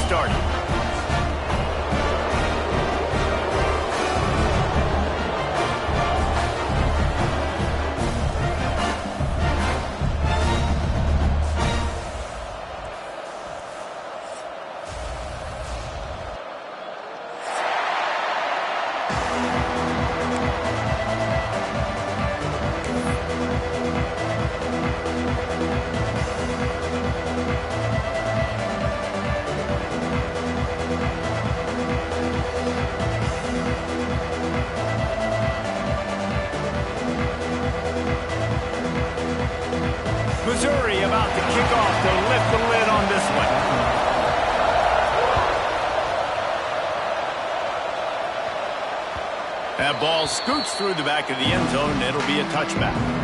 started. Missouri about to kick off to lift the lid on this one. That ball scoots through the back of the end zone, and it'll be a touchback.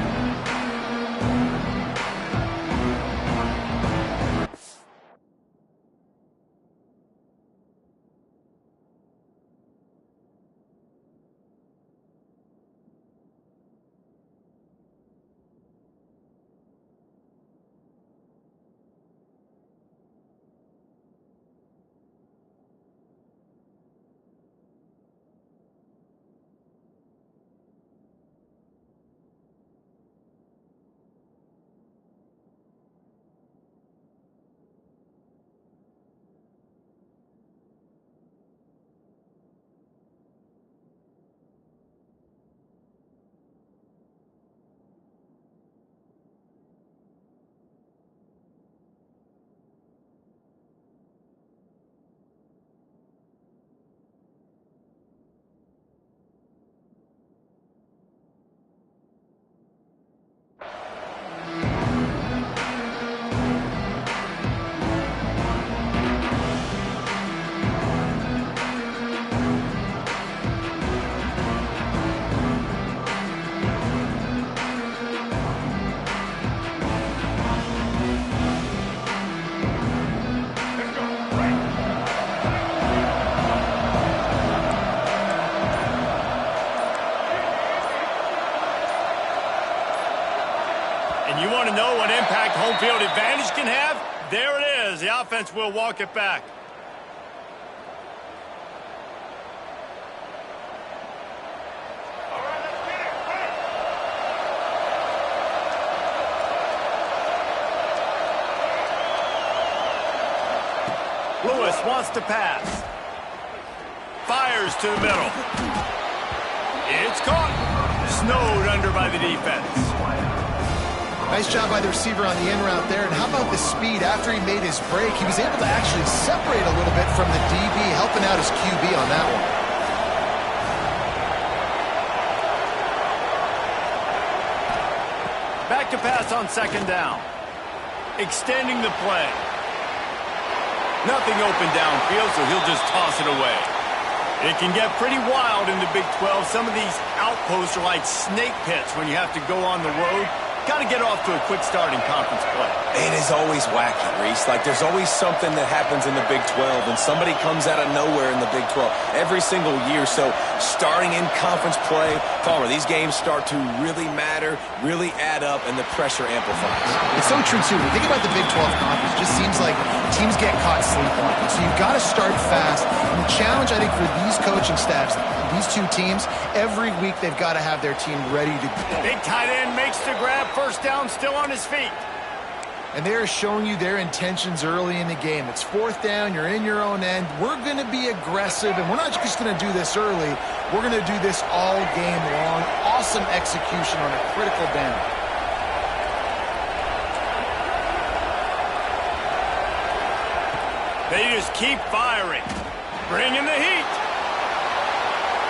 You want to know what impact home field advantage can have? There it is. The offense will walk it back. Lewis wants to pass. Fires to the middle. It's caught. Snowed under by the defense. Nice job by the receiver on the in route there. And how about the speed? After he made his break, he was able to actually separate a little bit from the DB, helping out his QB on that one. Back to pass on second down. Extending the play. Nothing open downfield, so he'll just toss it away. It can get pretty wild in the Big 12. Some of these outposts are like snake pits when you have to go on the road. Got to get off to a quick start in conference play. It is always wacky, Reese. Like, there's always something that happens in the Big 12, and somebody comes out of nowhere in the Big 12 every single year. So, starting in conference play, Palmer, these games start to really matter, really add up, and the pressure amplifies. It's so true, too. When you think about the Big 12 conference, it just seems like teams get caught sleepwalking. So, you've got to start fast. And the challenge, I think, for these coaching staffs, these two teams, every week they've got to have their team ready to go. Big tight end makes the grab. First down, still on his feet. And they're showing you their intentions early in the game. It's fourth down. You're in your own end. We're going to be aggressive, and we're not just going to do this early. We're going to do this all game long. Awesome execution on a critical down. They just keep firing. Bringing the heat.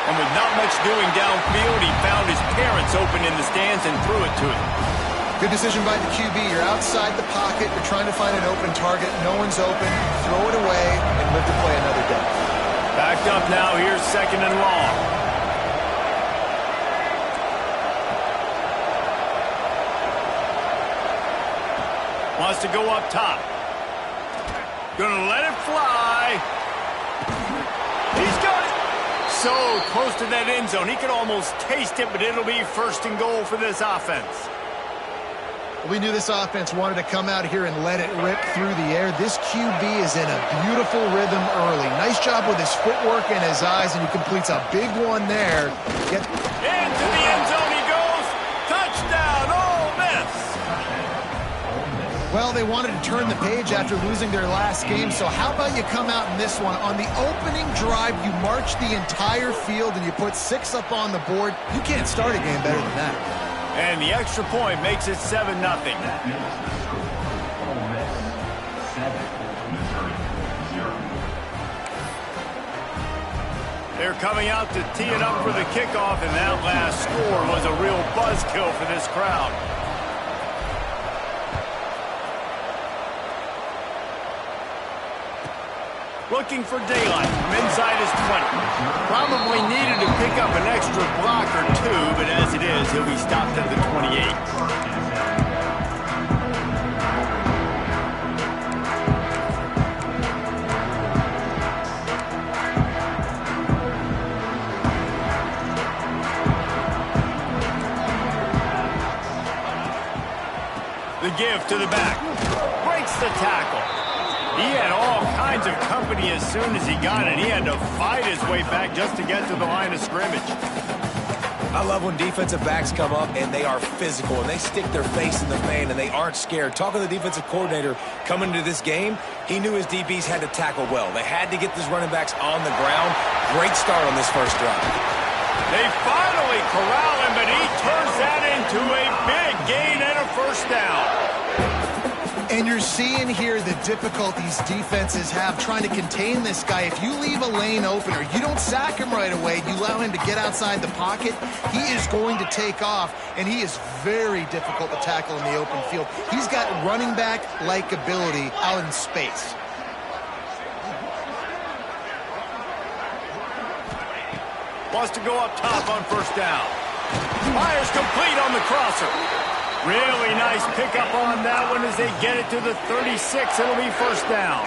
And with not much doing downfield, he found his parents open in the stands and threw it to him. Good decision by the QB. You're outside the pocket. You're trying to find an open target. No one's open. Throw it away and live to play another day. Backed up now. Here's second and long. Wants to go up top. Gonna let it fly. He's got it. So close to that end zone. He could almost taste it, but it'll be first and goal for this offense. We knew this offense wanted to come out here and let it rip through the air. This QB is in a beautiful rhythm early. Nice job with his footwork and his eyes, and he completes a big one there. Into the end zone he goes. Touchdown, Ole Miss. Well, they wanted to turn the page after losing their last game, so how about you come out in this one? On the opening drive, you march the entire field and you put 6 up on the board. You can't start a game better than that. And the extra point makes it 7-0. They're coming out to tee it up for the kickoff, and that last score was a real buzzkill for this crowd. Looking for daylight from inside his 20. Probably needed to pick up an extra block or 2, but as it is, he'll be stopped at the 28. The give to the back. Breaks the tackle. He had all kinds of company as soon as he got it. He had to fight his way back just to get to the line of scrimmage. I love when defensive backs come up and they are physical and they stick their face in the fan and they aren't scared. Talking to the defensive coordinator coming into this game, he knew his DBs had to tackle well. They had to get these running backs on the ground. Great start on this first drive. They finally corral him, but he turns that into a big gain and a first down. And you're seeing here the difficulties defenses have trying to contain this guy. If you leave a lane open or you don't sack him right away, you allow him to get outside the pocket, he is going to take off, and he is very difficult to tackle in the open field. He's got running back-like ability out in space. Wants to go up top on first down. Fires complete on the crosser. Really nice pickup on that one as they get it to the 36. It'll be first down.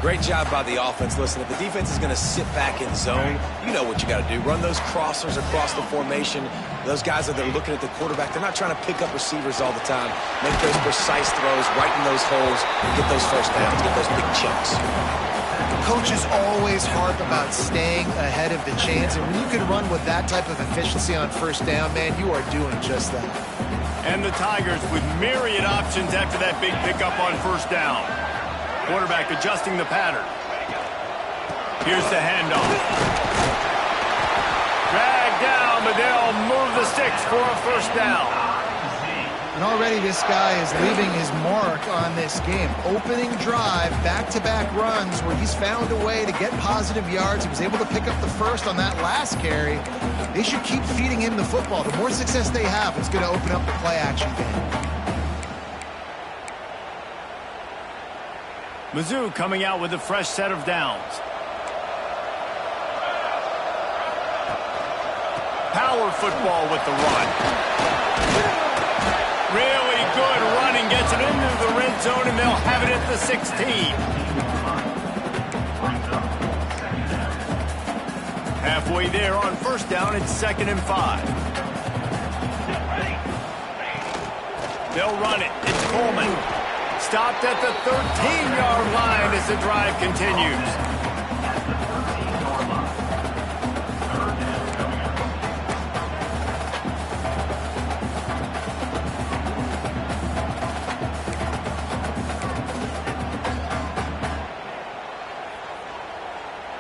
Great job by the offense. Listen, if the defense is going to sit back in zone, you know what you got to do. Run those crossers across the formation. Those guys that are looking at the quarterback, they're not trying to pick up receivers all the time. Make those precise throws, right in those holes, and get those first downs, get those big chunks. Coaches always harp about staying ahead of the chains, and when you can run with that type of efficiency on first down, man, you are doing just that. And the Tigers with myriad options after that big pickup on first down. Quarterback adjusting the pattern. Here's the handoff. Dragged down, but they'll move the sticks for a first down. And already this guy is leaving his mark on this game. Opening drive, back-to-back runs where he's found a way to get positive yards. He was able to pick up the first on that last carry. They should keep feeding him the football. The more success they have, it's going to open up the play-action game. Mizzou coming out with a fresh set of downs. Power football with the run. Really good running, gets it into the red zone, and they'll have it at the 16. Halfway there on first down, it's 2nd and 5. They'll run it. It's Coleman. Stopped at the 13-yard line as the drive continues.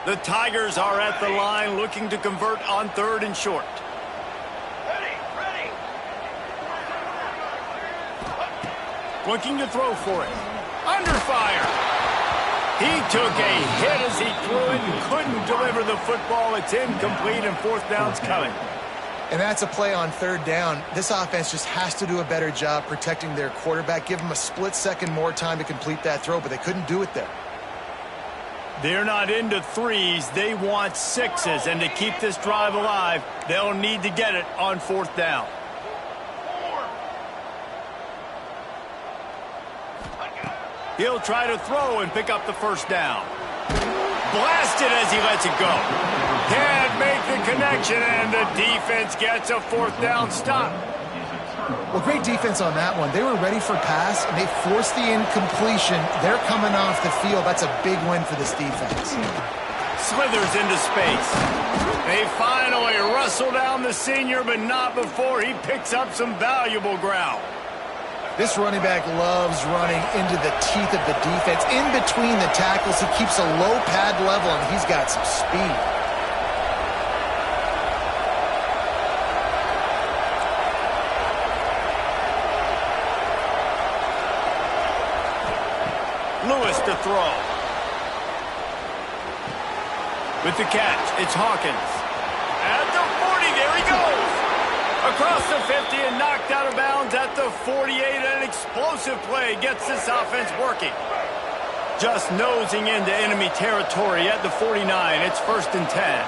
The Tigers are at the line looking to convert on 3rd and short. Ready. Looking to throw for it. Under fire. He took a hit as he threw it and couldn't deliver the football. It's incomplete and 4th down's coming. And that's a play on 3rd down. This offense just has to do a better job protecting their quarterback. Give him a split second more time to complete that throw, but they couldn't do it there. They're not into threes. They want sixes. And to keep this drive alive, they'll need to get it on 4th down. He'll try to throw and pick up the first down. Blasted as he lets it go. Can't make the connection, and the defense gets a 4th down stop. Well, great defense on that one. They were ready for pass, and they forced the incompletion. They're coming off the field. That's a big win for this defense. Slithers into space. They finally wrestle down the senior, but not before he picks up some valuable ground. This running back loves running into the teeth of the defense. In between the tackles, he keeps a low pad level, and he's got some speed. Lewis to throw. With the catch, it's Hawkins. At the 40, there he goes. Across the 50 and knocked out of bounds at the 48. An explosive play gets this offense working. Just nosing into enemy territory at the 49. It's 1st and 10.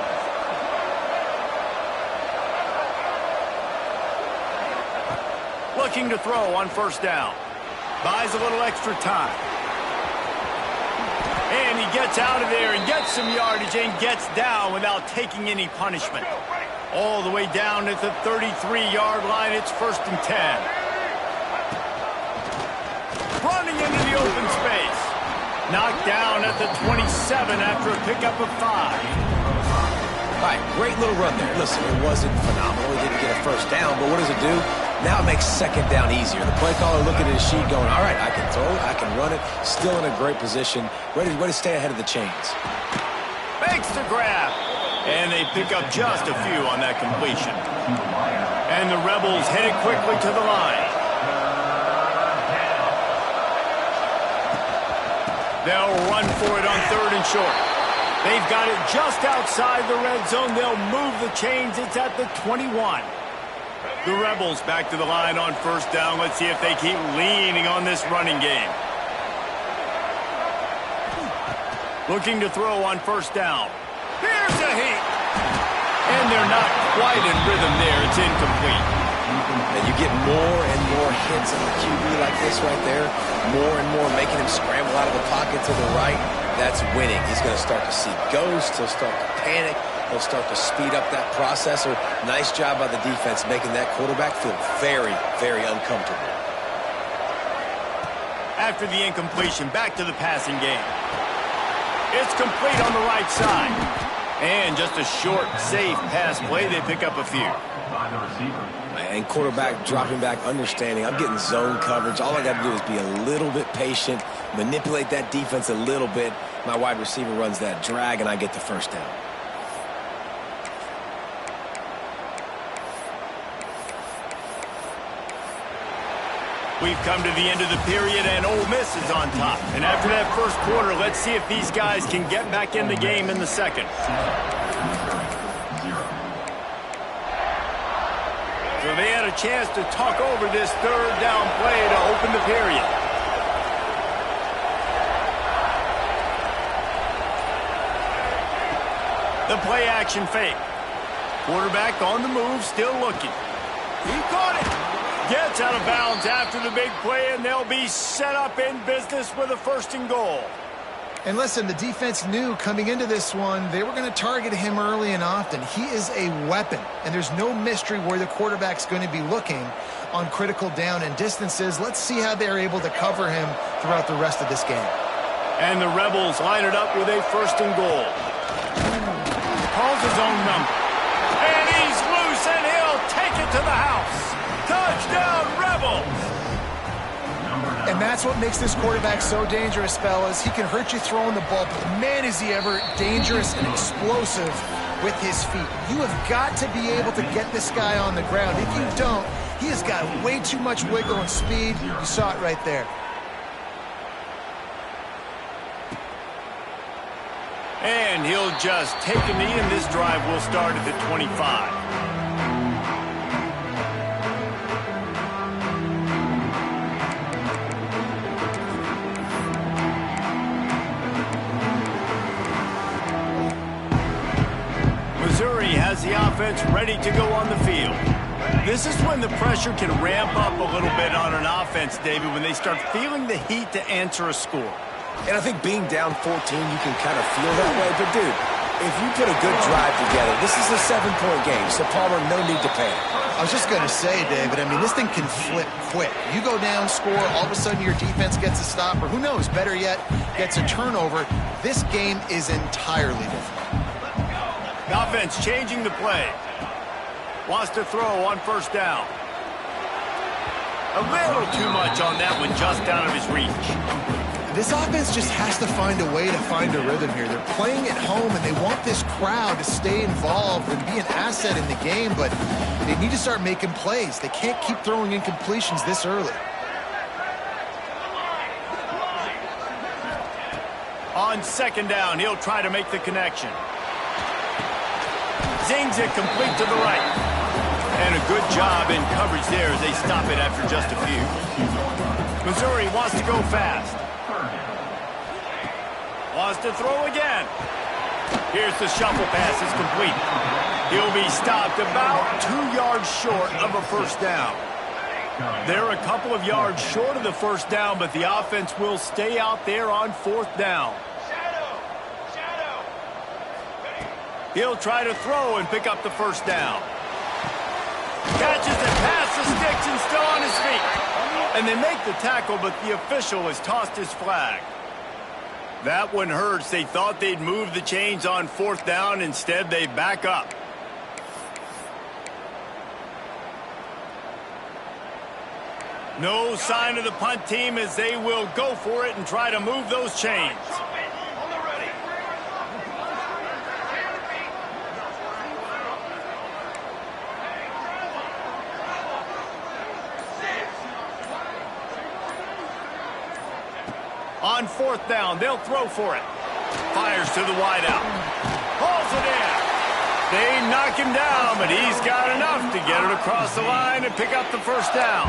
Looking to throw on 1st down. Buys a little extra time. And he gets out of there and gets some yardage and gets down without taking any punishment. All the way down at the 33-yard line, it's 1st and 10. Running into the open space. Knocked down at the 27 after a pickup of 5. All right, great little run there. Listen, it wasn't phenomenal. He didn't get a 1st down, but what does it do? Now it makes 2nd down easier. The play caller looking at his sheet going, all right, I can throw it, I can run it, still in a great position, ready to stay ahead of the chains. Makes the grab. And they pick up just a few on that completion. And the Rebels headed quickly to the line. They'll run for it on 3rd and short. They've got it just outside the red zone. They'll move the chains. It's at the 21. The Rebels back to the line on 1st down. Let's see if they keep leaning on this running game. Looking to throw on 1st down. Here's a heat. And they're not quite in rhythm there. It's incomplete. And you get more and more hits on the QB like this right there. More and more making him scramble out of the pocket to the right. That's winning. He's going to start to see ghosts. He'll start to panic. He'll start to speed up that processor. Nice job by the defense making that quarterback feel very, very uncomfortable. After the incompletion, back to the passing game. It's complete on the right side. And just a short, safe pass play. They pick up a few. And quarterback dropping back, understanding. I'm getting zone coverage. All I got to do is be a little bit patient, manipulate that defense a little bit. My wide receiver runs that drag, and I get the 1st down. We've come to the end of the period, and Ole Miss is on top. And after that 1st quarter, let's see if these guys can get back in the game in the 2nd. So they had a chance to talk over this 3rd down play to open the period. The play action fake. Quarterback on the move, still looking. He caught it. Gets out of bounds after the big play, and they'll be set up in business with a 1st and goal. And listen, the defense knew coming into this one, they were going to target him early and often. He is a weapon, and there's no mystery where the quarterback's going to be looking on critical down and distances. Let's see how they're able to cover him throughout the rest of this game. And the Rebels line it up with a 1st and goal. Calls his own number. And he's loose, and he'll take it to the house. Touchdown, Rebels! And that's what makes this quarterback so dangerous, fellas. He can hurt you throwing the ball, but man, is he ever dangerous and explosive with his feet. You have got to be able to get this guy on the ground. If you don't, he has got way too much wiggle and speed. You saw it right there. And he'll just take a knee, and this drive will start at the 25. Missouri has the offense ready to go on the field. This is when the pressure can ramp up a little bit on an offense, David, when they start feeling the heat to answer a score. And I think being down 14, you can kind of feel that way. But, dude, if you put a good drive together, this is a 7-point game, so Palmer, no need to panic. I was just going to say, David, I mean, this thing can flip quick. You go down, score, all of a sudden your defense gets a stop, or who knows, better yet, gets a turnover. This game is entirely different. The offense changing the play. Wants to throw on first down. A little too much on that one, just out of his reach. This offense just has to find a way to find a rhythm here. They're playing at home, and they want this crowd to stay involved and be an asset in the game, but they need to start making plays. They can't keep throwing incompletions this early. On second down, he'll try to make the connection. Zings it complete to the right. And a good job in coverage there as they stop it after just a few. Missouri wants to go fast. Wants to throw again. Here's the shuffle pass. It's complete. He'll be stopped about 2 yards short of a first down. They're a couple of yards short of the first down, but the offense will stay out there on fourth down. He'll try to throw and pick up the first down. Catches it past the sticks and still on his feet. And they make the tackle, but the official has tossed his flag. That one hurts. They thought they'd move the chains on fourth down. Instead, they back up. No sign of the punt team as they will go for it and try to move those chains. On fourth down, they'll throw for it. Fires to the wideout. Pulls it in. They knock him down, but he's got enough to get it across the line and pick up the first down.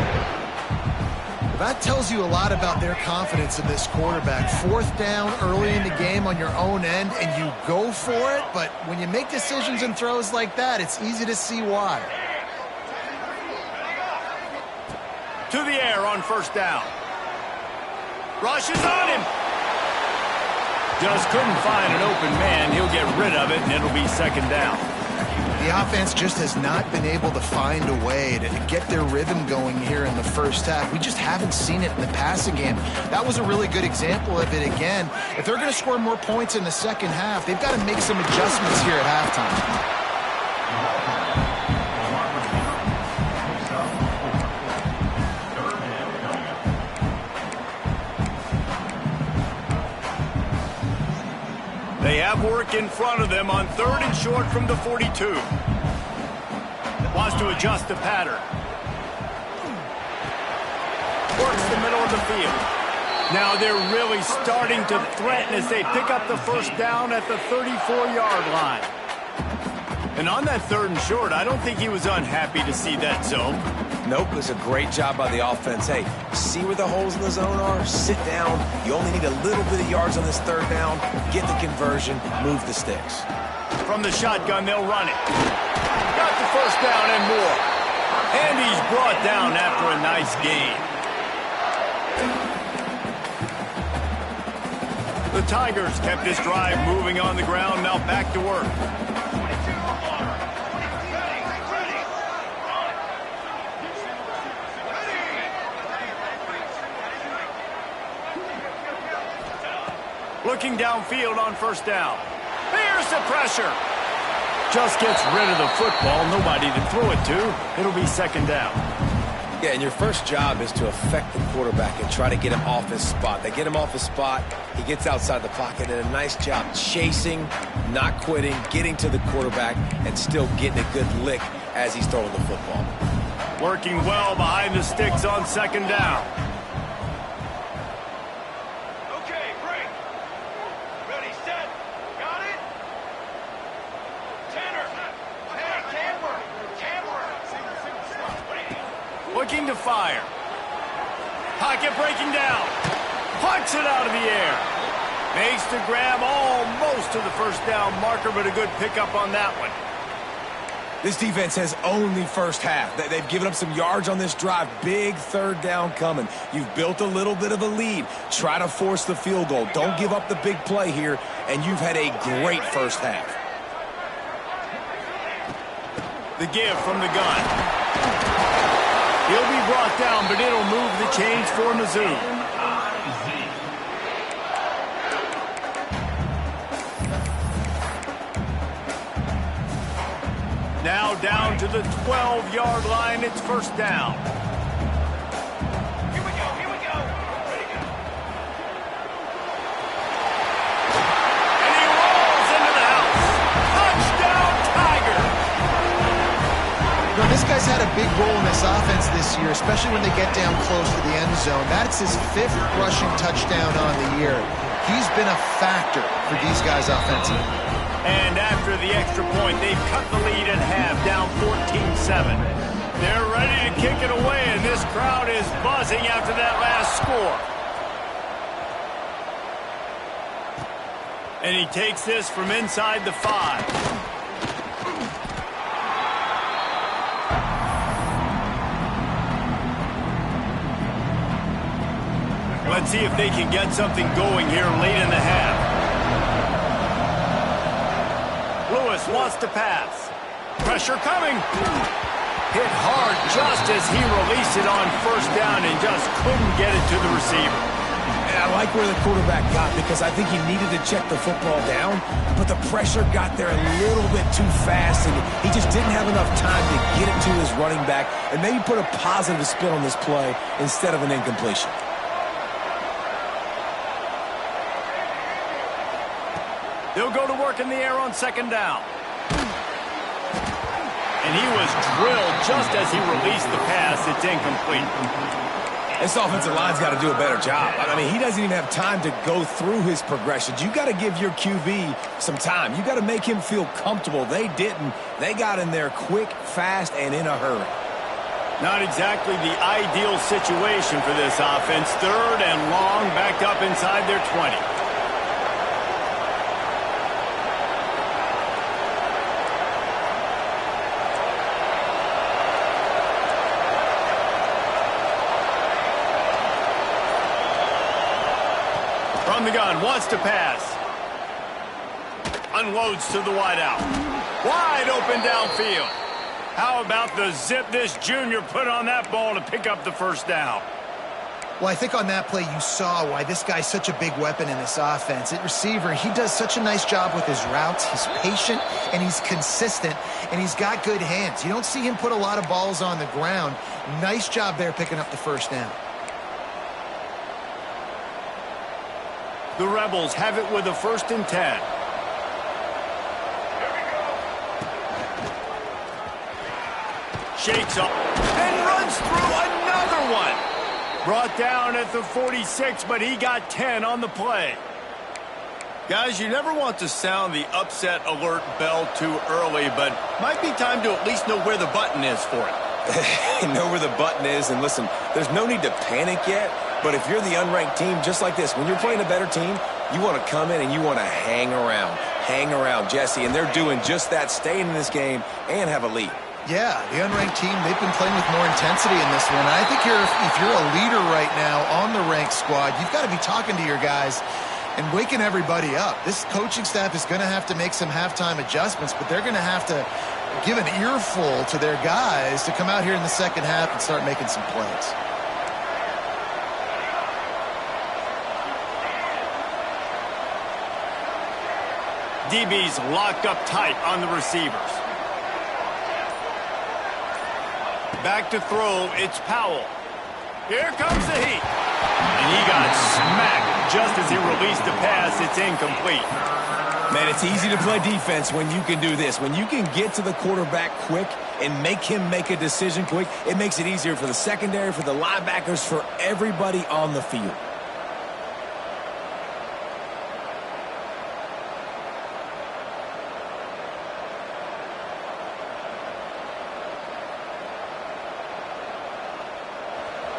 That tells you a lot about their confidence in this quarterback. Fourth down early in the game on your own end, and you go for it, but when you make decisions and throws like that, it's easy to see why. To the air on first down. Rushes on him. Just couldn't find an open man. He'll get rid of it, and it'll be second down. The offense just has not been able to find a way to get their rhythm going here in the first half. We just haven't seen it in the passing game. That was a really good example of it again. If they're going to score more points in the second half, they've got to make some adjustments here at halftime. They have work in front of them on third and short from the 42. Wants to adjust the pattern. Works the middle of the field. Now they're really starting to threaten as they pick up the first down at the 34-yard line. And on that third and short, I don't think he was unhappy to see that zone. Nope, it was a great job by the offense. Hey, see where the holes in the zone are? Sit down. You only need a little bit of yards on this third down. Get the conversion. Move the sticks. From the shotgun, they'll run it. Got the first down and more. And he's brought down after a nice gain. The Tigers kept this drive moving on the ground. Now back to work. Looking downfield on first down. Here's the pressure. Just gets rid of the football. Nobody to throw it to. It'll be second down. Yeah, and your first job is to affect the quarterback and try to get him off his spot. They get him off his spot. He gets outside the pocket, and a nice job chasing, not quitting, getting to the quarterback, and still getting a good lick as he's throwing the football. Working well behind the sticks on second down. Looking to fire. Pocket breaking down. Punts it out of the air. Makes the grab almost to the first down marker, but a good pickup on that one. This defense has owned the first half. They've given up some yards on this drive. Big third down coming. You've built a little bit of a lead. Try to force the field goal. Don't give up the big play here, and you've had a great first half. The give from the gun. He'll be brought down, but it'll move the chains for Mizzou. Now down to the 12-yard line. It's first down. Here we go. Ready to go. And he rolls into the house. Touchdown, Tiger. You know, this guy's had a big role in this offense this year, especially when they get down close to the end zone. That's his 5th rushing touchdown on the year. He's been a factor for these guys offensively. And after the extra point, they've cut the lead in half, down 14-7. They're ready to kick it away, and this crowd is buzzing after that last score. And he takes this from inside the 5. Let's see if they can get something going here late in the half. Lewis wants to pass. Pressure coming. Hit hard just as he released it on first down and just couldn't get it to the receiver. And I like where the quarterback got because I think he needed to check the football down, but the pressure got there a little bit too fast, and he just didn't have enough time to get it to his running back and maybe put a positive spin on this play instead of an incompletion. They'll go to work in the air on second down. And he was drilled just as he released the pass. It's incomplete. This offensive line's got to do a better job. I mean, he doesn't even have time to go through his progressions. You got to give your QB some time. You got to make him feel comfortable. They didn't. They got in there quick, fast, and in a hurry. Not exactly the ideal situation for this offense. 3rd and long, backed up inside their 20. From the gun, wants to pass. Unloads to the wideout. Wide open downfield. How about the zip this junior put on that ball to pick up the first down? Well, I think on that play you saw why this guy's such a big weapon in this offense. At receiver, he does such a nice job with his routes. He's patient, and he's consistent, and he's got good hands. You don't see him put a lot of balls on the ground. Nice job there picking up the first down. The Rebels have it with a 1st and 10. Shakes up and runs through another one. Brought down at the 46, but he got 10 on the play. Guys, you never want to sound the upset alert bell too early, but might be time to at least know where the button is for it. Know where the button is, and listen, there's no need to panic yet, but if you're the unranked team, just like this, when you're playing a better team, you want to come in and you want to hang around, Jesse, and they're doing just that, staying in this game and have a lead. Yeah, the unranked team, they've been playing with more intensity in this one. And I think if you're a leader right now on the ranked squad, you've got to be talking to your guys and waking everybody up. This coaching staff is going to have to make some halftime adjustments, but they're going to have to give an earful to their guys to come out here in the second half and start making some plays. DB's locked up tight on the receivers. Back to throw, it's Powell. Here comes the heat. And he got smacked just as he released the pass. It's incomplete. Man, it's easy to play defense when you can do this. When you can get to the quarterback quick and make him make a decision quick, it makes it easier for the secondary, for the linebackers, for everybody on the field.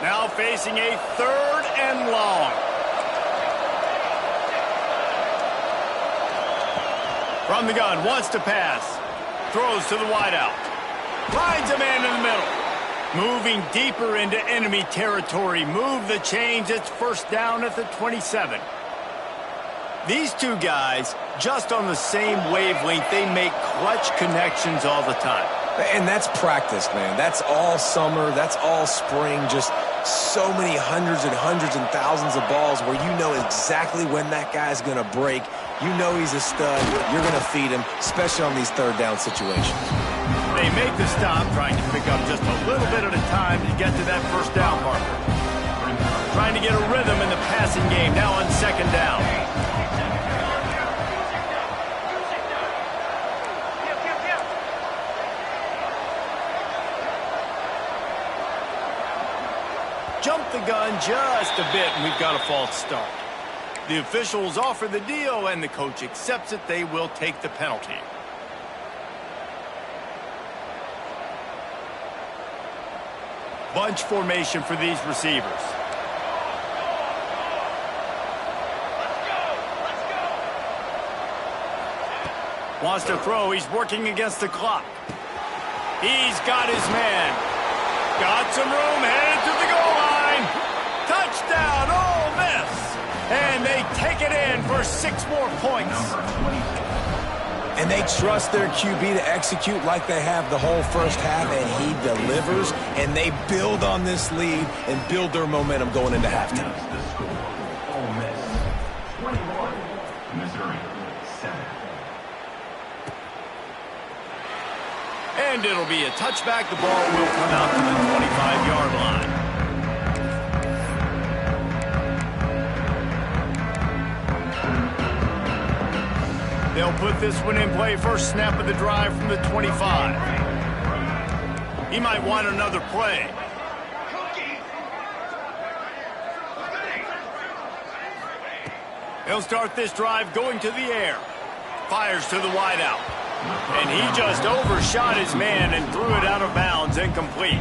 Now facing a 3rd and long. From the gun, wants to pass. Throws to the wideout. Finds a man in the middle. Moving deeper into enemy territory. Move the chains. It's first down at the 27. These two guys, just on the same wavelength, they make clutch connections all the time. And that's practice, man. That's all summer. That's all spring. Just so many hundreds and thousands of balls where you know exactly when that guy's going to break. You know he's a stud. You're going to feed him, especially on these third down situations. They make the stop, trying to pick up just a little bit at a time to get to that first down marker. Trying to get a rhythm in the passing game now on second down. Jump the gun just a bit, and we've got a false start. The officials offer the deal, and the coach accepts it. They will take the penalty. Bunch formation for these receivers. Wants to throw. He's working against the clock. He's got his man. Got some room, headed to the goal line. Touchdown, Ole Miss. And they take it in for 6 more points. And they trust their QB to execute like they have the whole first half, and he delivers. And they build on this lead and build their momentum going into halftime. Ole Miss 21, Missouri 7. And it'll be a touchback. The ball will come out to the 25-yard line. They'll put this one in play. First snap of the drive from the 25. He might want another play. He'll start this drive going to the air. Fires to the wideout. And he just overshot his man and threw it out of bounds, incomplete.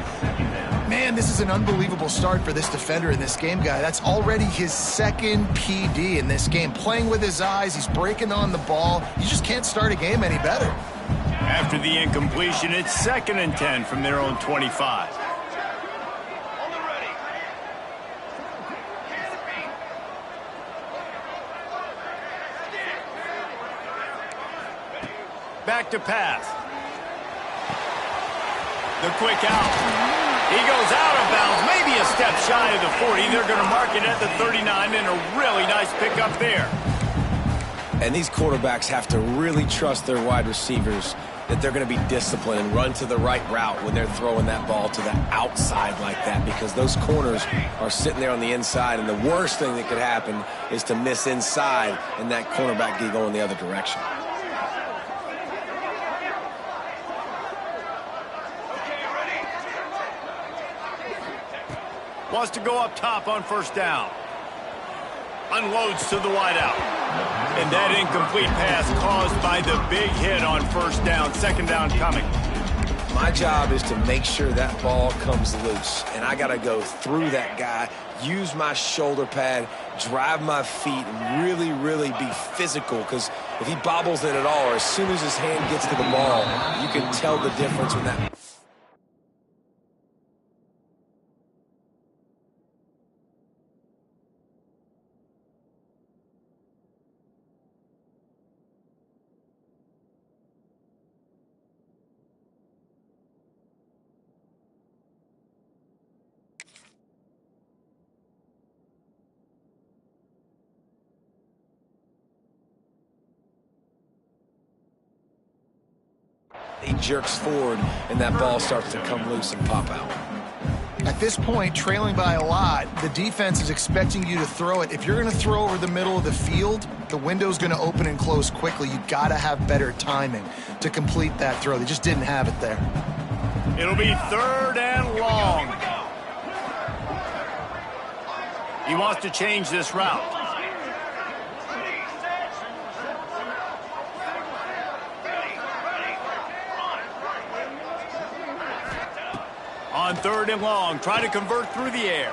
Man, this is an unbelievable start for this defender in this game, guy. That's already his second PD in this game. Playing with his eyes, he's breaking on the ball. You just can't start a game any better. After the incompletion, it's 2nd and 10 from their own 25. Back to pass. The quick out. He goes out of bounds, maybe a step shy of the 40. They're going to mark it at the 39, and a really nice pickup there. And these quarterbacks have to really trust their wide receivers that they're going to be disciplined and run to the right route when they're throwing that ball to the outside like that, because those corners are sitting there on the inside, and the worst thing that could happen is to miss inside and that cornerback get going the other direction. Wants to go up top on first down. Unloads to the wideout. And that incomplete pass caused by the big hit on first down. 2nd down coming. My job is to make sure that ball comes loose. And I got to go through that guy, use my shoulder pad, drive my feet, and really, really be physical. Because if he bobbles it at all, or as soon as his hand gets to the ball, you can tell the difference when that... He jerks forward, and that ball starts to come loose and pop out. At this point, trailing by a lot, the defense is expecting you to throw it. If you're going to throw over the middle of the field, the window's going to open and close quickly. You got to have better timing to complete that throw. They just didn't have it there. It'll be 3rd and long. He wants to change this route. On 3rd and long, try to convert through the air.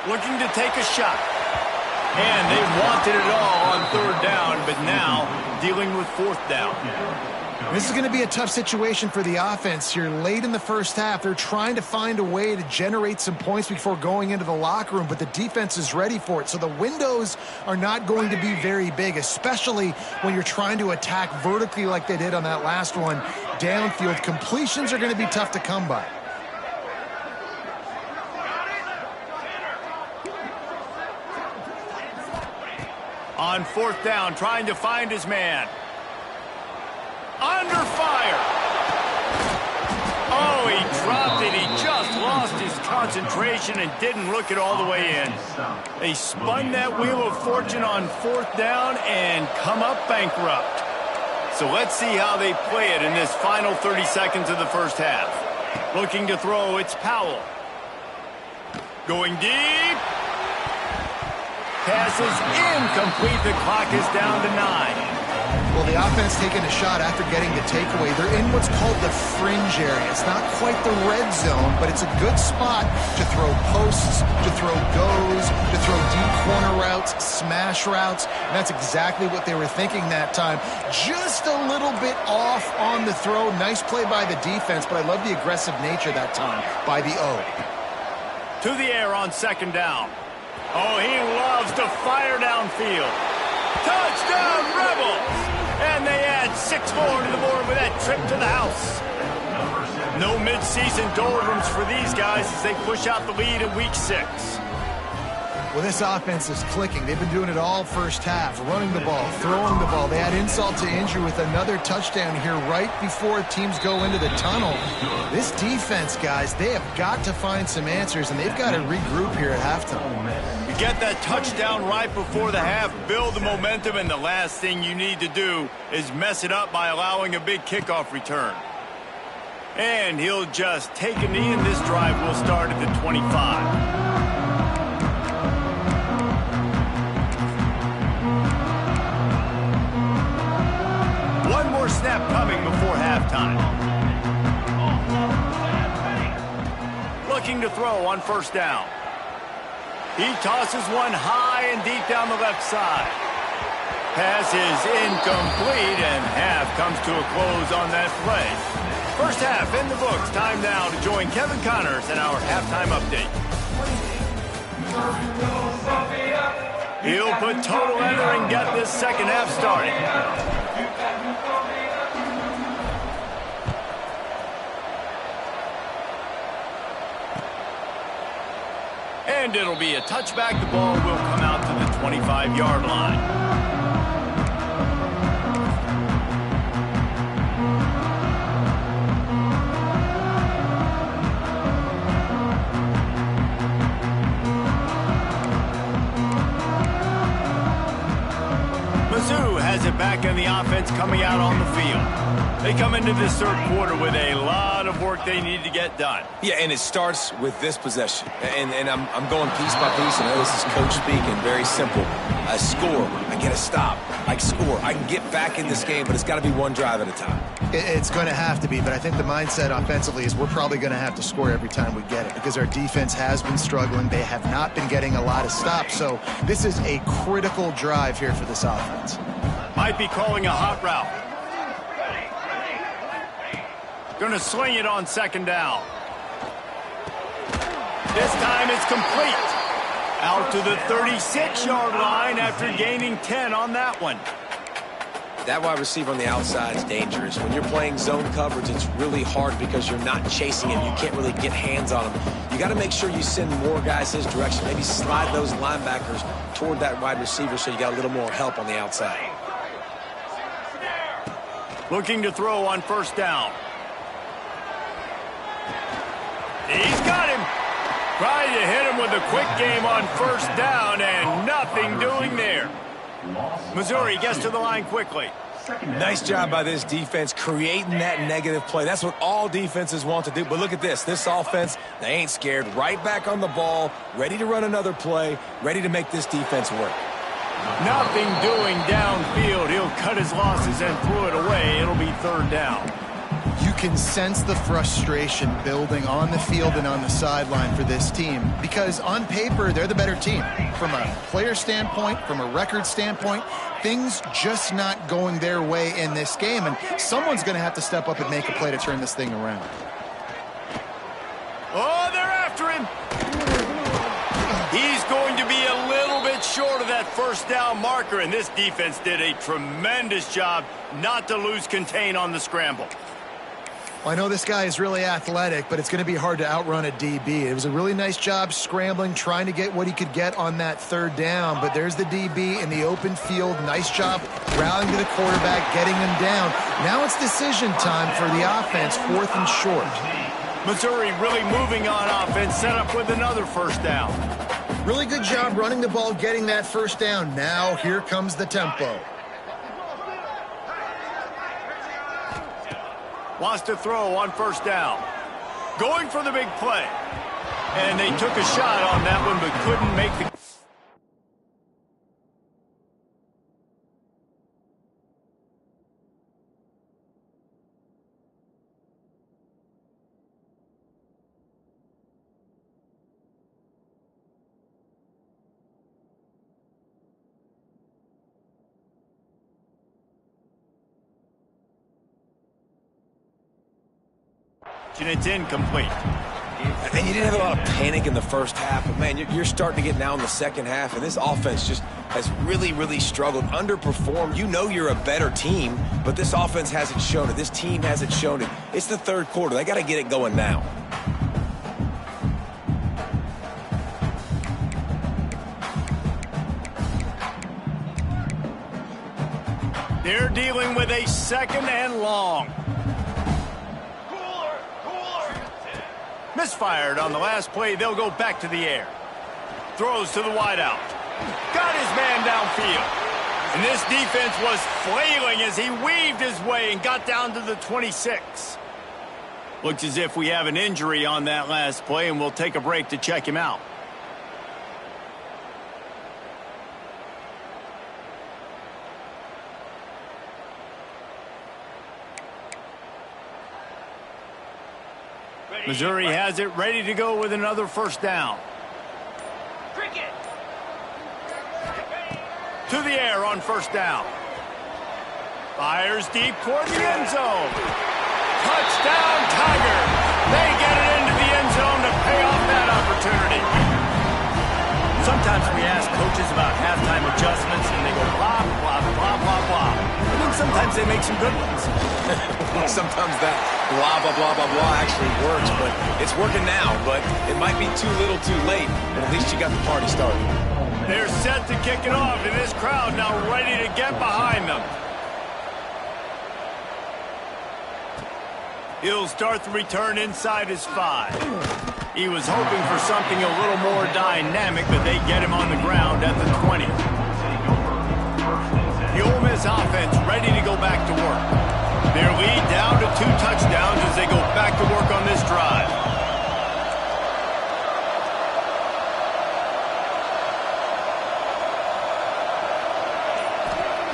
Looking to take a shot. And they wanted it all on 3rd down, but now dealing with 4th down. This is going to be a tough situation for the offense here. Late in the first half, they're trying to find a way to generate some points before going into the locker room, but the defense is ready for it. So the windows are not going to be very big, especially when you're trying to attack vertically like they did on that last one. downfield, completions are going to be tough to come by. On 4th down, trying to find his man. Under fire. Oh, he dropped it. He just lost his concentration and didn't look it all the way in. They spun that wheel of fortune on 4th down and come up bankrupt. So let's see how they play it in this final 30 seconds of the first half. Looking to throw, it's Powell. Going deep. Pass is incomplete. The clock is down to 9. Well, the offense taking a shot after getting the takeaway. They're in what's called the fringe area. It's not quite the red zone, but it's a good spot to throw posts, to throw goes, to throw deep corner routes, smash routes. And that's exactly what they were thinking that time. Just a little bit off on the throw. Nice play by the defense, but I love the aggressive nature that time by the O. To the air on 2nd down. Oh, he loves to fire downfield. Touchdown, Rebels! And they add 6 more to the board with that trip to the house. No mid-season doldrums for these guys as they push out the lead in Week 6. Well, this offense is clicking. They've been doing it all first half, running the ball, throwing the ball. They add insult to injury with another touchdown here right before teams go into the tunnel. This defense, guys, they have got to find some answers, and they've got to regroup here at halftime. You get that touchdown right before the half, build the momentum, and the last thing you need to do is mess it up by allowing a big kickoff return. And he'll just take a knee, and this drive will start at the 25. One more snap coming before halftime. Looking to throw on 1st down. He tosses one high and deep down the left side. Pass is incomplete, and half comes to a close on that play. First half in the books. Time now to join Kevin Connors in our halftime update. He'll put total enter and get this second half started. And it'll be a touchback. The ball will come out to the 25-yard line. Mizzou has it back in the offense coming out on the field. They come into this 3rd quarter with a lot of work they need to get done. Yeah, and it starts with this possession. And I'm going piece by piece. I know this is coach speaking, very simple. I score, I get a stop, I score. I can get back in this game, but it's got to be one drive at a time. It's going to have to be, but I think the mindset offensively is we're probably going to have to score every time we get it because our defense has been struggling. They have not been getting a lot of stops, so this is a critical drive here for this offense. Might be calling a hot route. Going to swing it on 2nd down. This time it's complete. Out to the 36-yard line after gaining 10 on that one. That wide receiver on the outside is dangerous. When you're playing zone coverage, it's really hard because you're not chasing him. You can't really get hands on him. You got to make sure you send more guys his direction. Maybe slide those linebackers toward that wide receiver so you got a little more help on the outside. Looking to throw on 1st down. He's got him. Trying to hit him with a quick game on 1st down, and nothing doing there. Missouri gets to the line quickly. Nice job by this defense creating that negative play. That's what all defenses want to do. But look at this. This offense, they ain't scared. Right back on the ball, ready to run another play, ready to make this defense work. Nothing doing downfield. He'll cut his losses and throw it away. It'll be 3rd down. You can sense the frustration building on the field and on the sideline for this team because on paper, they're the better team. From a player standpoint, from a record standpoint, things just not going their way in this game, and someone's going to have to step up and make a play to turn this thing around. Oh, they're after him. He's going to be a little bit short of that 1st down marker, and this defense did a tremendous job not to lose contain on the scramble. Well, I know this guy is really athletic, but it's going to be hard to outrun a DB. It was a really nice job scrambling, trying to get what he could get on that third down, but there's the DB in the open field. Nice job rallying to the quarterback, getting him down. Now it's decision time for the offense, 4th and short. Missouri really moving on offense, set up with another first down. Really good job running the ball, getting that first down. Now here comes the tempo. Wants to throw on first down. Going for the big play. And they took a shot on that one, but couldn't make the... And it's incomplete. And you didn't have a lot of panic in the first half, but, man, you're starting to get now in the second half, and this offense just has really, really struggled, underperformed. You know you're a better team, but this offense hasn't shown it. This team hasn't shown it. It's the third quarter. They got to get it going now. They're dealing with a 2nd and long. Misfired on the last play. They'll go back to the air. Throws to the wideout. Got his man downfield. And this defense was flailing as he weaved his way and got down to the 26. Looks as if we have an injury on that last play, and we'll take a break to check him out. Missouri has it ready to go with another first down. To the air on first down. Fires deep toward the end zone. Touchdown, Tiger. They get it into the end zone to pay off that opportunity. Sometimes we ask coaches about halftime adjustments and they go blah, blah, blah, blah, blah. And then sometimes they make some good ones. Sometimes that blah, blah, blah, blah, blah actually works, but it's working now, but it might be too little too late, but at least you got the party started. They're set to kick it off, and this crowd now ready to get behind them. He'll start the return inside his 5. He was hoping for something a little more dynamic, but they get him on the ground at the 20. The Ole Miss offense ready to go back to work. Their lead down to 2 touchdowns as they go back to work on this drive.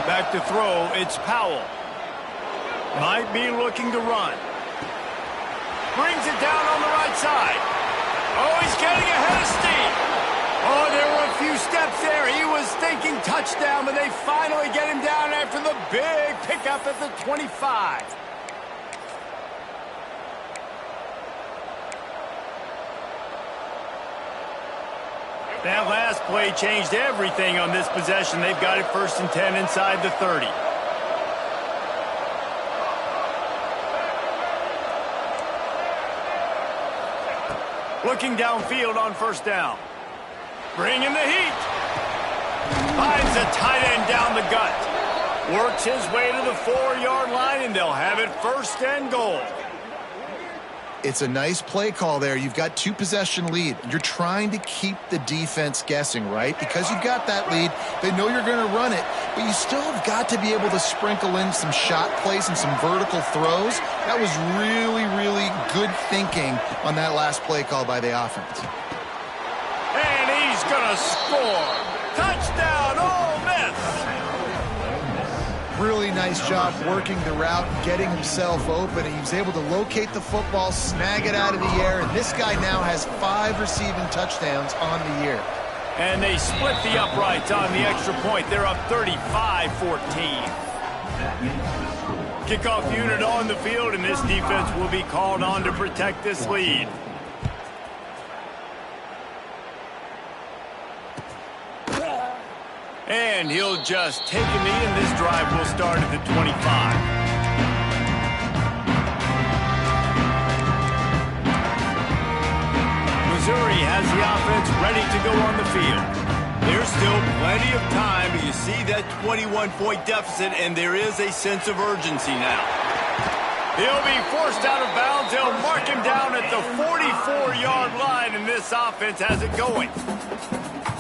Back to throw, it's Powell. Might be looking to run. Brings it down on the right side. Oh, he's getting ahead of steam. Oh, there were a few steps there. He was thinking touchdown, but they finally get him down after the big pickup at the 25. That last play changed everything on this possession. They've got it 1st and 10 inside the 30. Looking downfield on first down. Bringing the heat. Finds a tight end down the gut. Works his way to the 4-yard line, and they'll have it 1st and goal. It's a nice play call there. You've got 2-possession lead. You're trying to keep the defense guessing, right? Because you've got that lead, they know you're going to run it, but you still have got to be able to sprinkle in some shot plays and some vertical throws. That was really, really good thinking on that last play call by the offense. And he's going to score. Touchdown, Ole Miss. Really nice job working the route, getting himself open. He was able to locate the football, snag it out of the air, and this guy now has 5 receiving touchdowns on the year. And they split the uprights on the extra point. They're up 35-14. Kickoff unit on the field, and this defense will be called on to protect this lead. And he'll just take a knee, and this drive will start at the 25. the offense ready to go on the field. There's still plenty of time, but you see that 21-point deficit, and there is a sense of urgency now. He'll be forced out of bounds. They'll mark him down at the 44-yard line, and this offense has it going.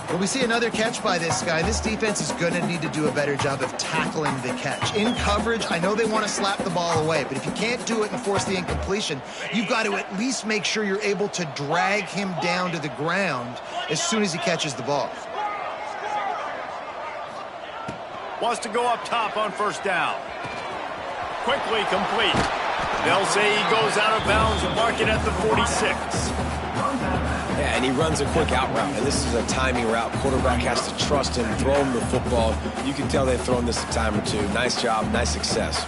Well, we see another catch by this guy. This defense is going to need to do a better job of tackling the catch. In coverage, I know they want to slap the ball away, but if you can't do it and force the incompletion, you've got to at least make sure you're able to drag him down to the ground as soon as he catches the ball. Wants to go up top on first down. Quickly complete. They'll say he goes out of bounds and mark it at the 46. Yeah, and he runs a quick out route, and this is a timing route. Quarterback has to trust him, throw him the football. You can tell they've thrown this a time or two. Nice job, nice success.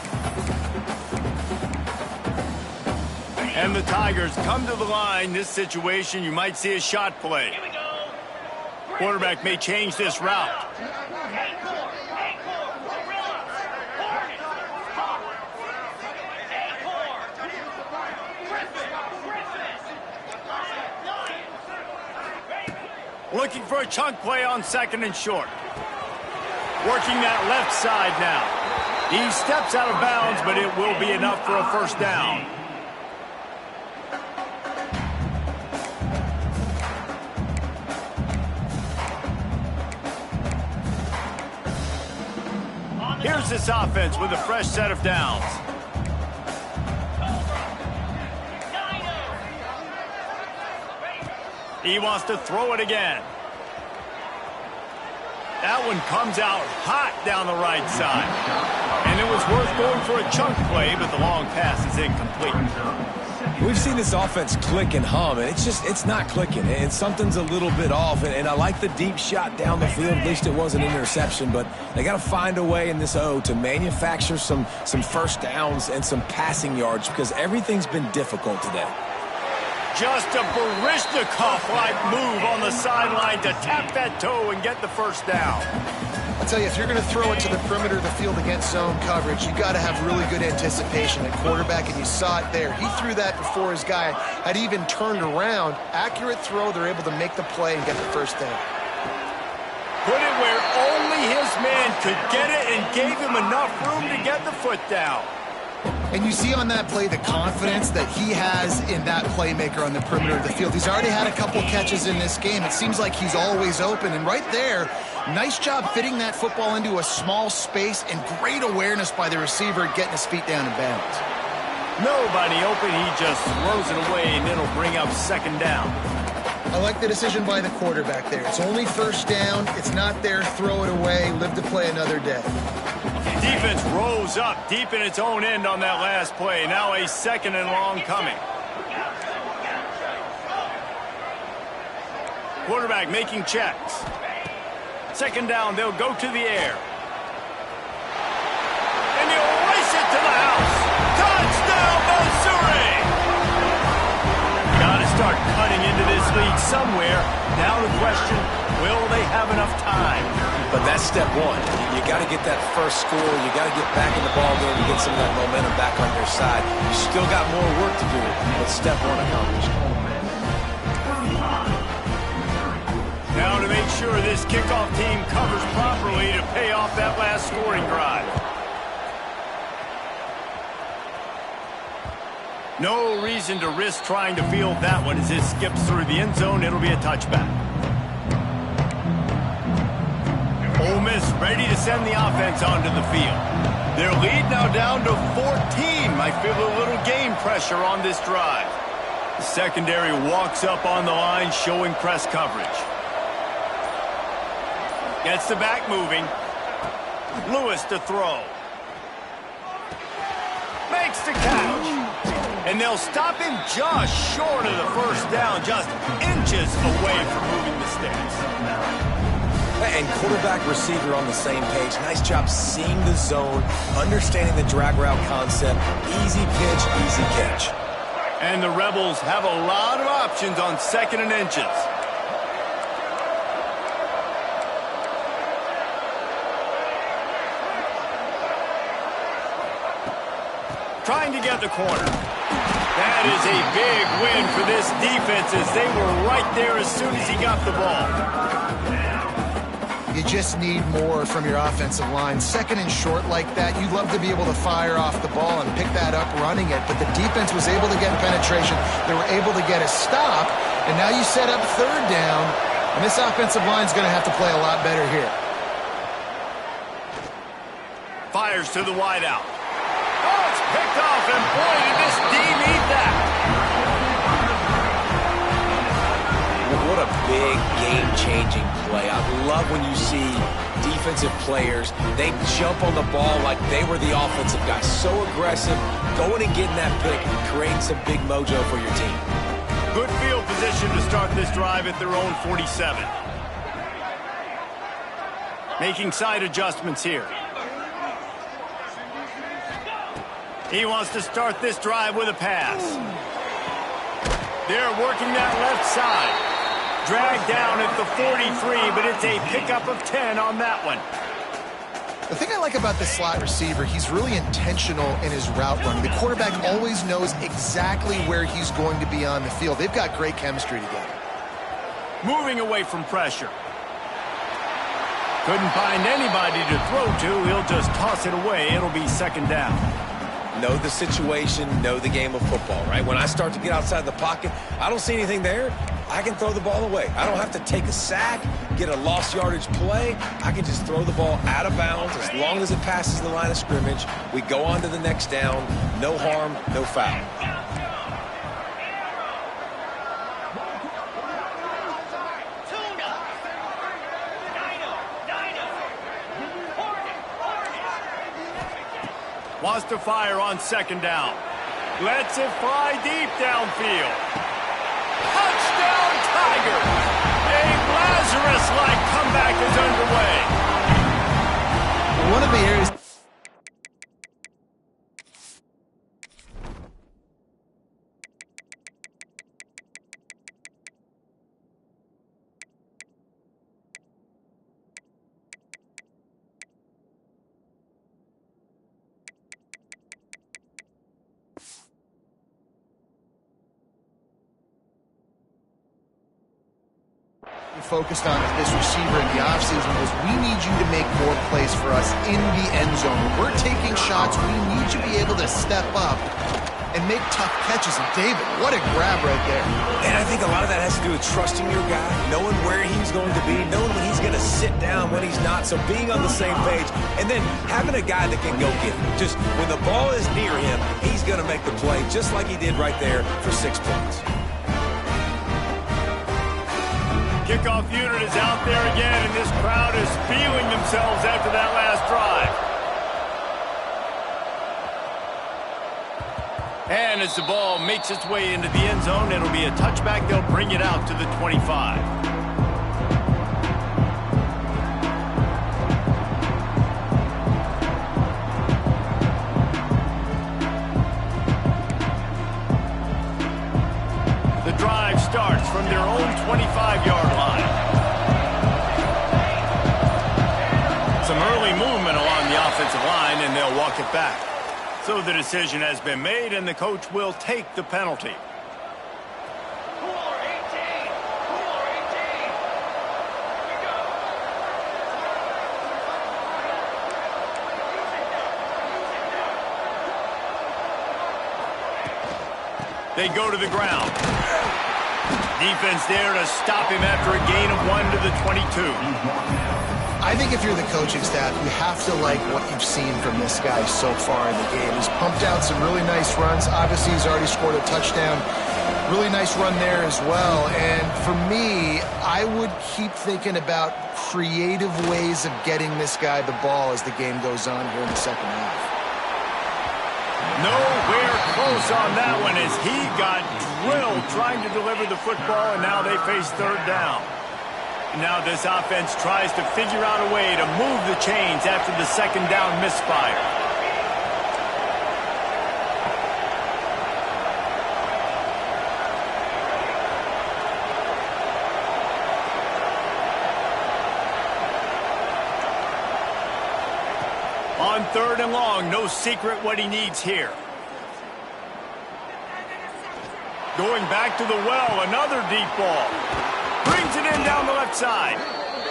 And the Tigers come to the line. This situation, you might see a shot play. Quarterback may change this route. Looking for a chunk play on second and short. Working that left side now. He steps out of bounds, but it will be enough for a first down. Here's this offense with a fresh set of downs. He wants to throw it again. That one comes out hot down the right side. And it was worth going for a chunk play, but the long pass is incomplete. We've seen this offense click and hum, and it's not clicking, and something's a little bit off. And I like the deep shot down the field. At least it was an interception, but they got to find a way in this O to manufacture some first downs and some passing yards because everything's been difficult today. Just a Baryshnikov-like move on the sideline to tap that toe and get the first down. I'll tell you, if you're going to throw it to the perimeter of the field against zone coverage, you got to have really good anticipation at quarterback, and you saw it there. He threw that before his guy had even turned around. Accurate throw, they're able to make the play and get the first down. Put it where only his man could get it and gave him enough room to get the foot down. And you see on that play the confidence that he has in that playmaker on the perimeter of the field. He's already had a couple catches in this game. It seems like he's always open. And right there, nice job fitting that football into a small space and great awareness by the receiver getting his feet down in bounds. Nobody open. He just throws it away, and it'll bring up second down. I like the decision by the quarterback there. It's only first down. It's not there. Throw it away. Live to play another day. Defense rose up deep in its own end on that last play. Now a second and long coming. Quarterback making checks. Second down, they'll go to the air. And he'll race it to the house. Touchdown, Missouri! Got to start cutting into this lead somewhere. Now the question, will they have enough time? But that's step one. You got to get that first score. You got to get back in the ball game and get some of that momentum back on your side. You still got more work to do, but step one accomplished. Now to make sure this kickoff team covers properly to pay off that last scoring drive. No reason to risk trying to field that one as it skips through the end zone. It'll be a touchback. Ole Miss ready to send the offense onto the field. Their lead now down to 14. Might feel a little game pressure on this drive. The secondary walks up on the line, showing press coverage. Gets the back moving. Lewis to throw. Makes the catch. And they'll stop him just short of the first down, just inches away from moving the sticks. And quarterback, receiver on the same page. Nice job seeing the zone, understanding the drag route concept. Easy pitch, easy catch. And the Rebels have a lot of options on second and inches. Trying to get the corner. That is a big win for this defense as they were right there as soon as he got the ball. You just need more from your offensive line. Second and short like that, you'd love to be able to fire off the ball and pick that up running it, but the defense was able to get penetration. They were able to get a stop, and now you set up third down, and this offensive line is going to have to play a lot better here. Fires to the wideout. Oh, it's picked off, and boy, did this D need that. What a big game-changing play. I love when you see defensive players, they jump on the ball like they were the offensive guy. So aggressive, going and getting that pick, creating some big mojo for your team. Good field position to start this drive at their own 47. Making side adjustments here. He wants to start this drive with a pass. They're working that left side. Dragged down at the 43, but it's a pickup of 10 on that one. The thing I like about the slot receiver, he's really intentional in his route running. The quarterback always knows exactly where he's going to be on the field. They've got great chemistry together. Moving away from pressure. Couldn't find anybody to throw to. He'll just toss it away. It'll be second down. Know the situation, know the game of football, right? When I start to get outside the pocket, I don't see anything there, I can throw the ball away. I don't have to take a sack, get a lost yardage play. I can just throw the ball out of bounds as long as it passes the line of scrimmage. We go on to the next down. No harm, no foul. Wants to fire on second down. Lets it fly deep downfield. Touchdown, Tigers! A Lazarus-like comeback is underway. One of the areas... focused on this receiver in the offseason was we need you to make more plays for us in the end zone. When we're taking shots, we need you to be able to step up and make tough catches. And David, what a grab right there. And I think a lot of that has to do with trusting your guy, knowing where he's going to be, knowing when he's going to sit down, when he's not. So being on the same page, and then having a guy that can go get it. Just when the ball is near him, he's going to make the play just like he did right there for 6 points. Kickoff unit is out there again, and this crowd is feeling themselves after that last drive. And as the ball makes its way into the end zone, it'll be a touchback. They'll bring it out to the 25. The drive starts from their own 25-yard line. Some early movement along the offensive line, and they'll walk it back. So the decision has been made, and the coach will take the penalty. They go to the ground. Defense there to stop him after a gain of 1 to the 22. I think if you're the coaching staff, you have to like what you've seen from this guy so far in the game. He's pumped out some really nice runs. Obviously, he's already scored a touchdown. Really nice run there as well. And for me, I would keep thinking about creative ways of getting this guy the ball as the game goes on here in the second half. Nowhere close on that one as he got drilled trying to deliver the football, and now they face third down. Now this offense tries to figure out a way to move the chains after the second down misfire. On third and long, no secret what he needs here. Going back to the well, another deep ball. Brings it in down the left side.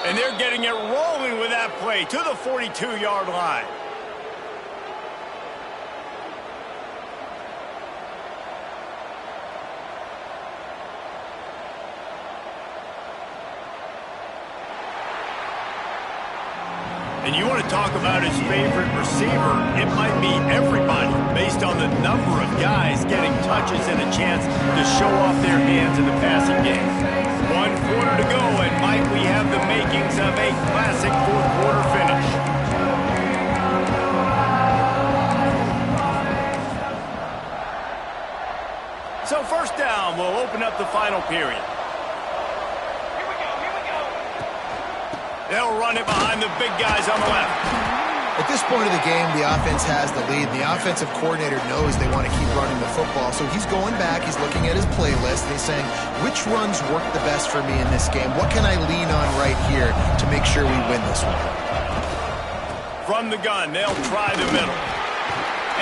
And they're getting it rolling with that play to the 42-yard line. And you want to talk about his favorite receiver, it might be everybody based on the number of guys getting touches and a chance to show off their hands in the passing game. 1 quarter to go, and might we have the makings of a classic fourth-quarter finish. So first down will open up the final period. They'll run it behind the big guys on the left. At this point of the game, the offense has the lead. The offensive coordinator knows they want to keep running the football, so he's going back, he's looking at his playlist, and he's saying, which runs work the best for me in this game? What can I lean on right here to make sure we win this one? From the gun, they'll try the middle.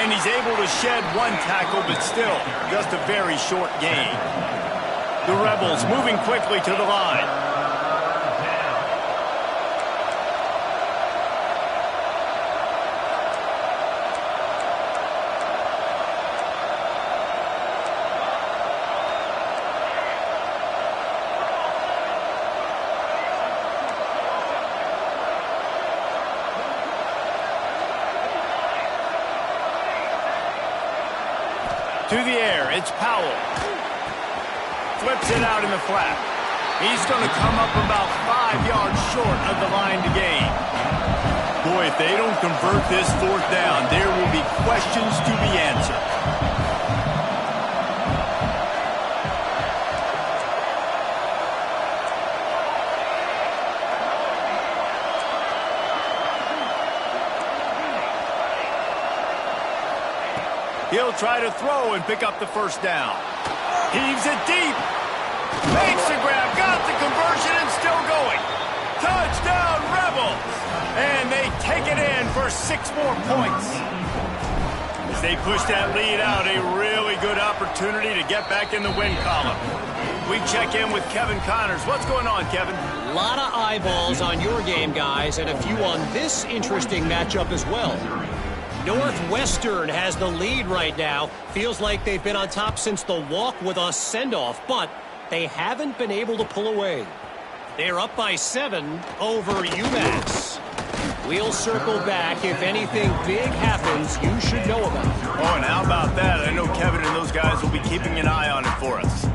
And he's able to shed 1 tackle, but still, just a very short gain. The Rebels moving quickly to the line. To the air, it's Powell. Flips it out in the flat. He's going to come up about 5 yards short of the line to gain. Boy, if they don't convert this 4th down, there will be questions to be answered. He'll try to throw and pick up the first down. Heaves it deep. Makes the grab. Got the conversion and still going. Touchdown, Rebels. And they take it in for 6 more points. As they push that lead out, a really good opportunity to get back in the win column. We check in with Kevin Connors. What's going on, Kevin? A lot of eyeballs on your game, guys, and a few on this interesting matchup as well. Northwestern has the lead right now. Feels like they've been on top since the walk with us send-off, but they haven't been able to pull away. They're up by 7 over UMass. We'll circle back. If anything big happens, you should know about it. Oh, and how about that? I know Kevin and those guys will be keeping an eye on it for us.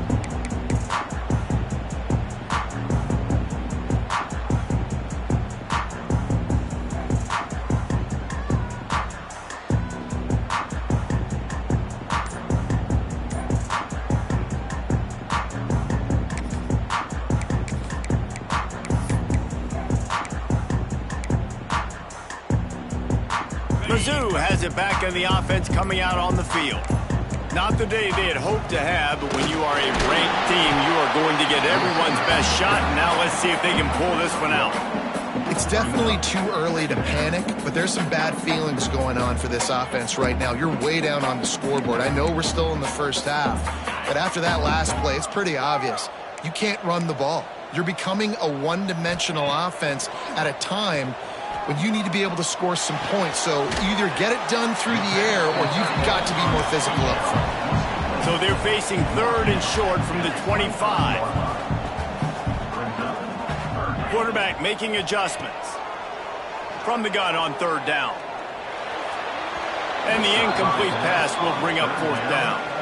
Mizzou has it back in the offense coming out on the field. Not the day they had hoped to have, but when you are a ranked team, you are going to get everyone's best shot. And now let's see if they can pull this one out. It's definitely too early to panic, but there's some bad feelings going on for this offense right now. You're way down on the scoreboard. I know we're still in the first half, but after that last play, it's pretty obvious. You can't run the ball. You're becoming a one-dimensional offense at a time when you need to be able to score some points. So either get it done through the air or you've got to be more physical up front. So they're facing 3rd and short from the 25. Quarterback making adjustments. From the gun on 3rd down. And the incomplete pass will bring up 4th down.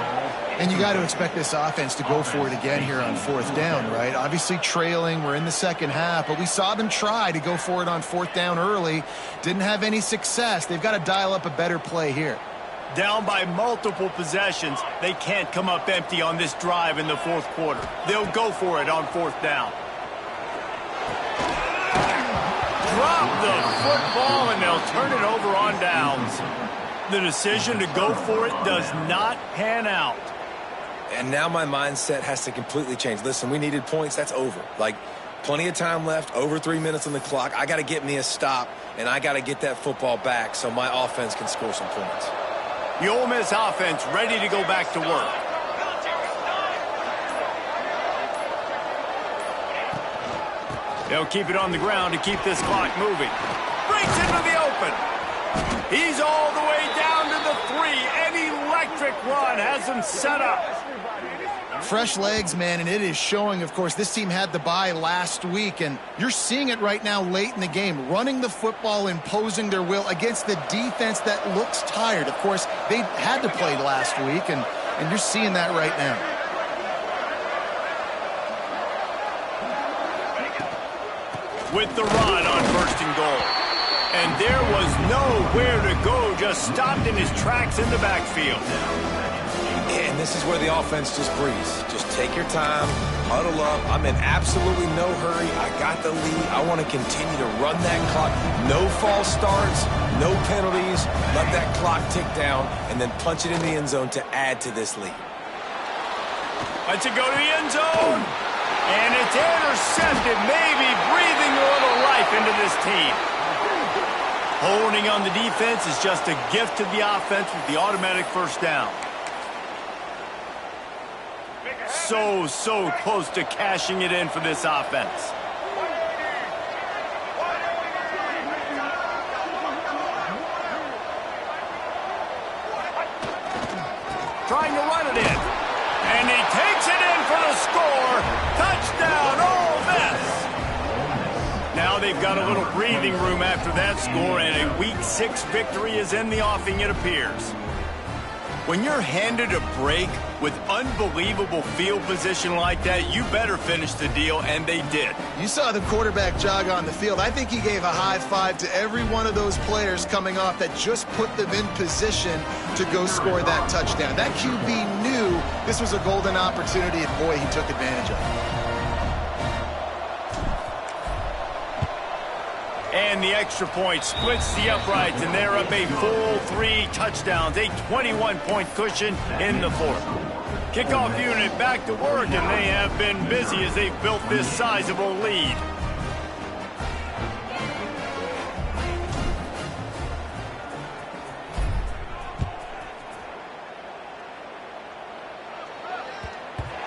And you got to expect this offense to go for it again here on 4th down, right? Obviously trailing, we're in the second half, but we saw them try to go for it on 4th down early. Didn't have any success. They've got to dial up a better play here. Down by multiple possessions, they can't come up empty on this drive in the 4th quarter. They'll go for it on 4th down. Drop the football and they'll turn it over on downs. The decision to go for it does not pan out. And now my mindset has to completely change. Listen, we needed points. That's over. Like, plenty of time left, over 3 minutes on the clock. I got to get me a stop, and I got to get that football back so my offense can score some points. The Ole Miss offense ready to go back to work. They'll keep it on the ground to keep this clock moving. Breaks into the open. He's all the way down to the 3. An electric run has him set up. Fresh legs, man, and it is showing. Of course, this team had the bye last week, and you're seeing it right now late in the game, running the football, imposing their will against the defense that looks tired. Of course, they had to play last week, and you're seeing that right now. With the run on 1st and goal. And there was nowhere to go, just stopped in his tracks in the backfield. And this is where the offense just breathes. Just take your time, huddle up. I'm in absolutely no hurry. I got the lead. I want to continue to run that clock. No false starts, no penalties. Let that clock tick down, and then punch it in the end zone to add to this lead. Let's it go to the end zone. And it's intercepted, maybe breathing a little life into this team. Holding on the defense is just a gift to the offense with the automatic first down. So close to cashing it in for this offense. Trying to run it in. And he takes it in for the score. Touchdown, Ole Miss. Now they've got a little breathing room after that score, and a Week 6 victory is in the offing, it appears. When you're handed a break with unbelievable field position like that, you better finish the deal, and they did. You saw the quarterback jog on the field. I think he gave a high five to every one of those players coming off that just put them in position to go score that touchdown. That QB knew this was a golden opportunity, and boy, he took advantage of it. And the extra point splits the uprights, and they're up a full 3 touchdowns, a 21-point cushion in the 4th. Kickoff unit back to work, and they have been busy as they've built this sizable lead.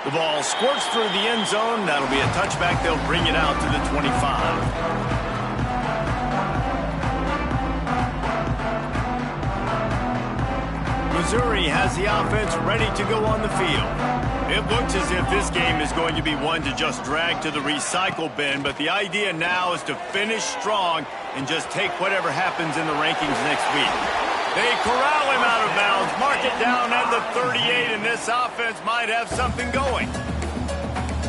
The ball squirts through the end zone. That'll be a touchback. They'll bring it out to the 25. Missouri has the offense ready to go on the field. It looks as if this game is going to be one to just drag to the recycle bin, but the idea now is to finish strong and just take whatever happens in the rankings next week. They corral him out of bounds, mark it down at the 38, and this offense might have something going.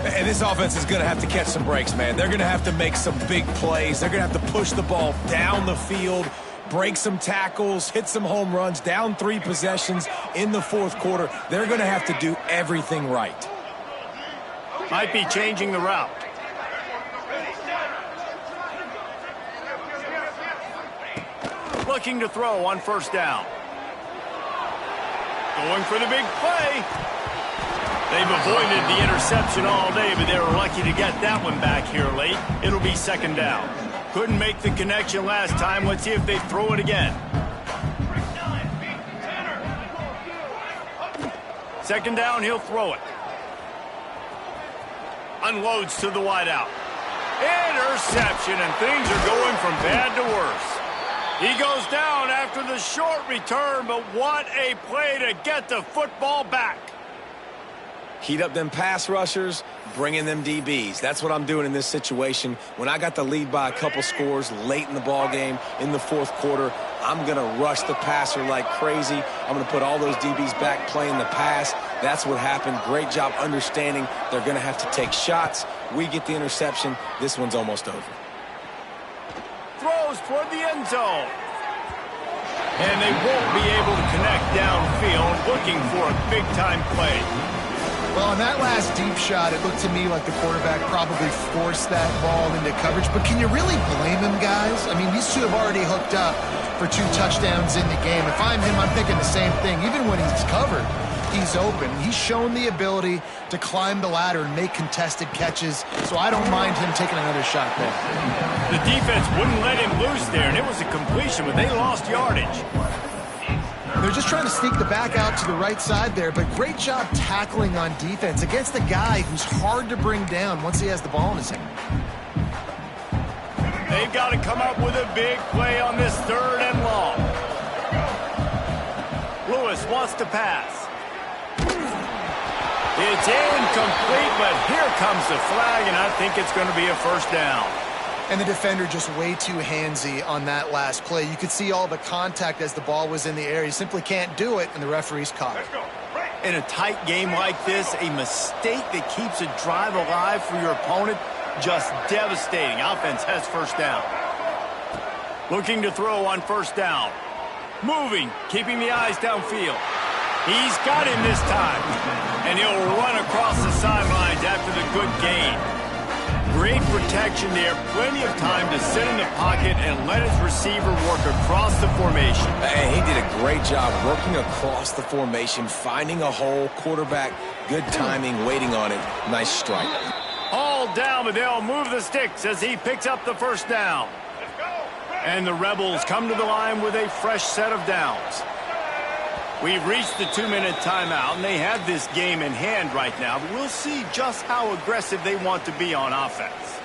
And this offense is going to have to catch some breaks, man. They're going to have to make some big plays. They're going to have to push the ball down the field, break some tackles, hit some home runs, down 3 possessions in the 4th quarter. They're going to have to do everything right. Might be changing the route. Looking to throw on 1st down. Going for the big play. They've avoided the interception all day, but they were lucky to get that one back here late. It'll be 2nd down. Couldn't make the connection last time. Let's see if they throw it again. 2nd down, he'll throw it. Unloads to the wideout. Interception, and things are going from bad to worse. He goes down after the short return, but what a play to get the football back. Heat up them pass rushers, bring in them DBs. That's what I'm doing in this situation. When I got the lead by a couple scores late in the ball game in the 4th quarter, I'm going to rush the passer like crazy. I'm going to put all those DBs back playing the pass. That's what happened. Great job understanding they're going to have to take shots. We get the interception. This one's almost over. Throws toward the end zone. And they won't be able to connect downfield, looking for a big-time play. Well, on that last deep shot, it looked to me like the quarterback probably forced that ball into coverage. But can you really blame him, guys? I mean, these two have already hooked up for 2 touchdowns in the game. If I'm him, I'm thinking the same thing. Even when he's covered, he's open. He's shown the ability to climb the ladder and make contested catches, so I don't mind him taking another shot there. The defense wouldn't let him loose there, and it was a completion, but they lost yardage. They're just trying to sneak the back out to the right side there, but great job tackling on defense against a guy who's hard to bring down once he has the ball in his hand. they've got to come up with a big play on this 3rd and long. Lewis wants to pass. It's incomplete, but here comes the flag, and I think it's going to be a first down. And the defender just way too handsy on that last play. You could see all the contact as the ball was in the air. He simply can't do it, and the referee's caught it. In a tight game like this, a mistake that keeps a drive alive for your opponent, just devastating. Offense has first down. Looking to throw on first down. Moving, keeping the eyes downfield. He's got him this time. And he'll run across the sidelines after the good gain. Great protection there. Plenty of time to sit in the pocket and let his receiver work across the formation. And he did a great job working across the formation, finding a hole, quarterback, good timing, waiting on it. Nice strike. All down, but they'll move the sticks as he picks up the first down. And the Rebels come to the line with a fresh set of downs. We've reached the 2-minute timeout, and they have this game in hand right now, but we'll see just how aggressive they want to be on offense.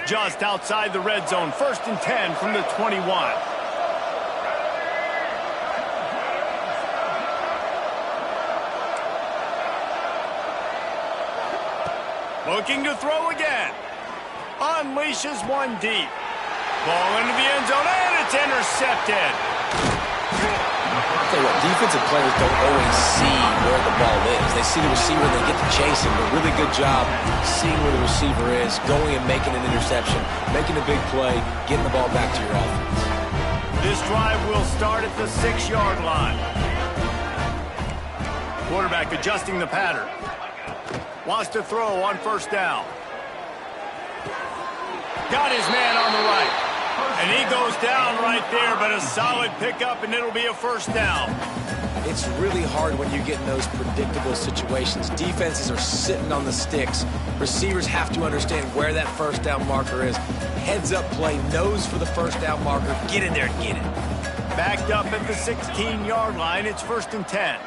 Just outside the red zone, 1st and 10 from the 21. Looking to throw again. Unleashes one deep. Ball into the end zone, and it's intercepted. I'll tell you what, defensive players don't always see where the ball is. They see the receiver and they get to chase him. But really good job seeing where the receiver is, going and making an interception, making a big play, getting the ball back to your offense. This drive will start at the 6-yard line. Quarterback adjusting the pattern. Wants to throw on first down. Got his man on the right. And he goes down right there, but a solid pickup, and it'll be a first down. It's really hard when you get in those predictable situations. Defenses are sitting on the sticks. Receivers have to understand where that first down marker is. Heads up play, nose for the first down marker. Get in there and get it. Backed up at the 16-yard line. It's 1st and 10.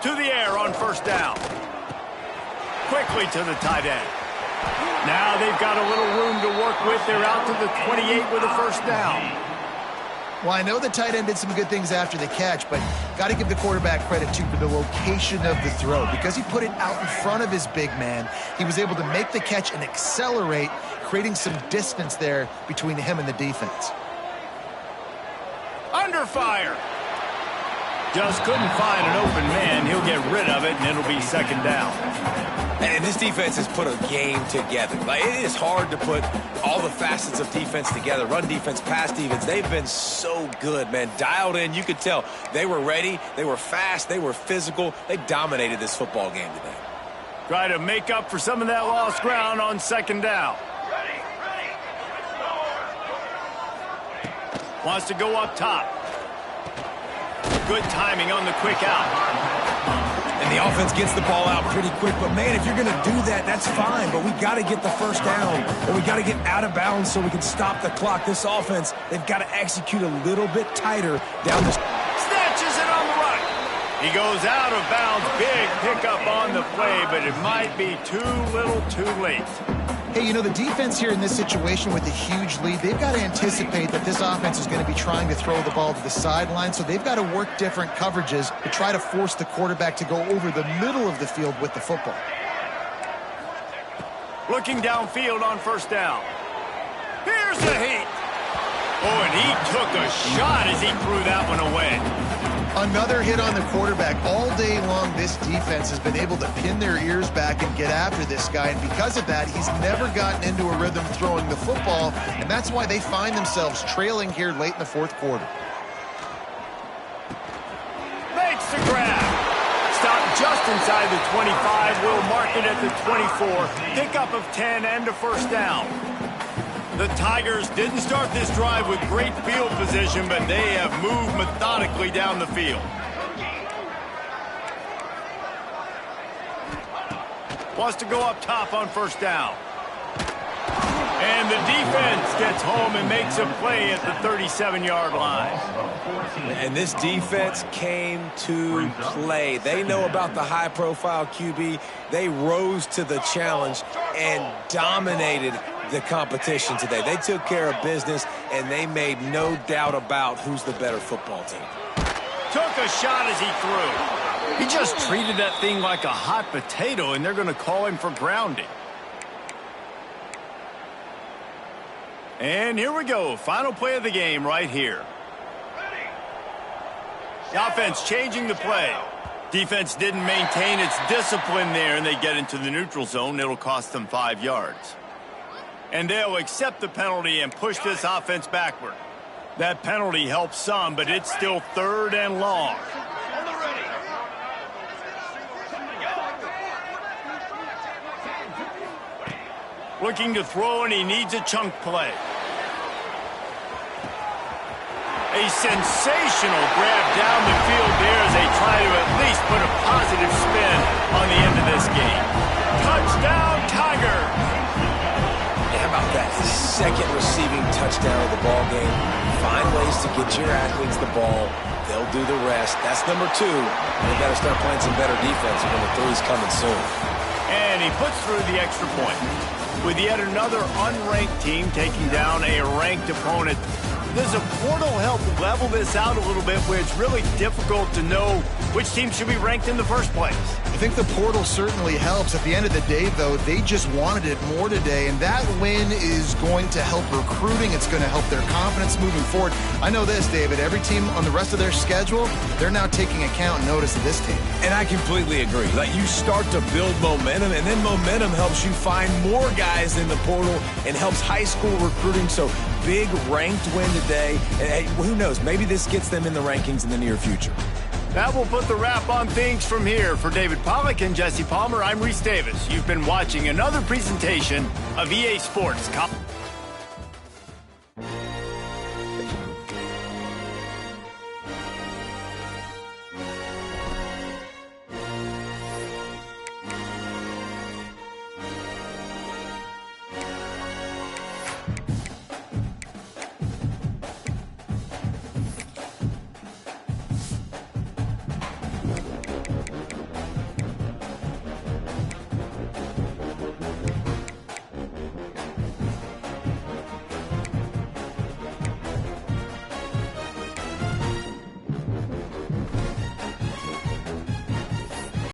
To the air on first down. Quickly to the tight end. Now they've got a little room to work with. They're out to the 28 with a first down. Well, I know the tight end did some good things after the catch, but got to give the quarterback credit, too, for the location of the throw. Because he put it out in front of his big man, he was able to make the catch and accelerate, creating some distance there between him and the defense. Under fire. Just couldn't find an open man. He'll get rid of it, and it'll be second down. And this defense has put a game together. Like, it is hard to put all the facets of defense together. Run defense, pass defense. They've been so good, man. Dialed in. You could tell they were ready. They were fast. They were physical. They dominated this football game today. Try to make up for some of that lost ground on second down. Wants to go up top. Good timing on the quick out. And the offense gets the ball out pretty quick. But, man, if you're going to do that, that's fine. But we got to get the first down, or we got to get out of bounds so we can stop the clock. This offense, they've got to execute a little bit tighter down the... Snatches it on the right. He goes out of bounds. Big pickup on the play, but it might be too little too late. Hey, you know, the defense here in this situation with a huge lead, they've got to anticipate that this offense is going to be trying to throw the ball to the sideline, so they've got to work different coverages to try to force the quarterback to go over the middle of the field with the football. Looking downfield on first down. Here's the heat. Oh, and he took a shot as he threw that one away. Another hit on the quarterback. All day long, this defense has been able to pin their ears back and get after this guy, and because of that, he's never gotten into a rhythm throwing the football, and that's why they find themselves trailing here late in the fourth quarter. Makes the grab. Stopped just inside the 25. Will mark it at the 24. Pickup of 10 and a first down. The Tigers didn't start this drive with great field position, but they have moved methodically down the field. Wants to go up top on first down. And the defense gets home and makes a play at the 37-yard line. And this defense came to play. They know about the high-profile QB. They rose to the challenge and dominated the competition today. They took care of business, and they made no doubt about who's the better football team. Took a shot as he threw. He just treated that thing like a hot potato, and they're going to call him for grounding. And here we go. Final play of the game right here. The offense changing the play. Defense didn't maintain its discipline there, and they get into the neutral zone. It'll cost them 5 yards. And they'll accept the penalty and push this offense backward. That penalty helps some, but it's still 3rd and long. Looking to throw, and he needs a chunk play. A sensational grab down the field there as they try to at least put a positive spin on the end of this game. Touchdown, Tigers! How about that? His second receiving touchdown of the ball game. Find ways to get your athletes the ball. They'll do the rest. That's number 2. They got to start playing some better defense when the 3's coming soon. And he puts through the extra point. With yet another unranked team taking down a ranked opponent, does a portal help level this out a little bit where it's really difficult to know which team should be ranked in the first place? I think the portal certainly helps. At the end of the day, though, they just wanted it more today, and that win is going to help recruiting. It's going to help their confidence moving forward. I know this, David. Every team on the rest of their schedule, they're now taking account and notice of this team. And I completely agree. Like, you start to build momentum, and then momentum helps you find more guys in the portal and helps high school recruiting. So big ranked win today. And who knows, maybe this gets them in the rankings in the near future. That will put the wrap on things from here. For David Pollack and Jesse Palmer, I'm Reese Davis. You've been watching another presentation of EA Sports.